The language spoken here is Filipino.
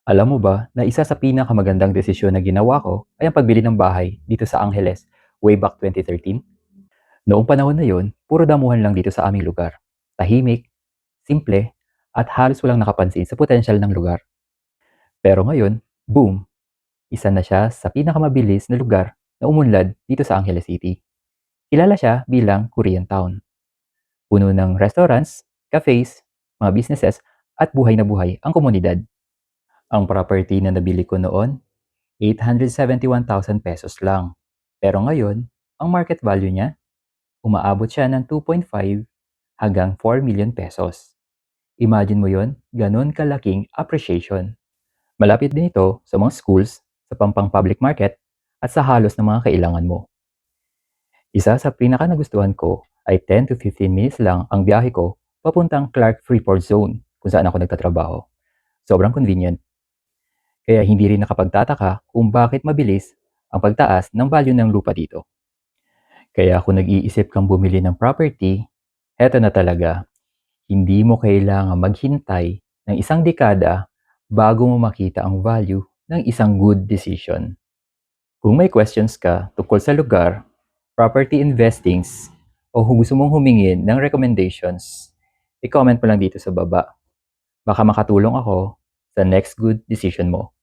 Alam mo ba na isa sa pinakamagandang desisyon na ginawa ko ay ang pagbili ng bahay dito sa Angeles way back 2013? Noong panahon na yon, puro damuhan lang dito sa aming lugar. Tahimik, simple, at halos walang nakapansin sa potensyal ng lugar. Pero ngayon, boom! Isa na siya sa pinakamabilis na lugar na umunlad dito sa Angeles City. Kilala siya bilang Korean Town. Puno ng restaurants, cafes, mga businesses, at buhay na buhay ang komunidad. Ang property na nabili ko noon, 871,000 pesos lang. Pero ngayon, ang market value niya, umaabot siya ng 2.5 hanggang 4 million pesos. Imagine mo yon, ganun kalaking appreciation. Malapit din ito sa mga schools, sa pampang public market, at sa halos ng mga kailangan mo. Isa sa pinaka nagustuhan ko ay 10 to 15 minutes lang ang biyahe ko papuntang Clark Freeport Zone kung saan ako nagtatrabaho. Sobrang convenient. Kaya hindi rin nakapagtataka kung bakit mabilis ang pagtaas ng value ng lupa dito. Kaya kung nag-iisip kang bumili ng property, heto na talaga. Hindi mo kailangan maghintay ng isang dekada bago mo makita ang value ng isang good decision. Kung may questions ka tungkol sa lugar, property investings, o kung gusto mong humingin ng recommendations, i-comment mo lang dito sa baba. Baka makatulong ako sa next good decision mo.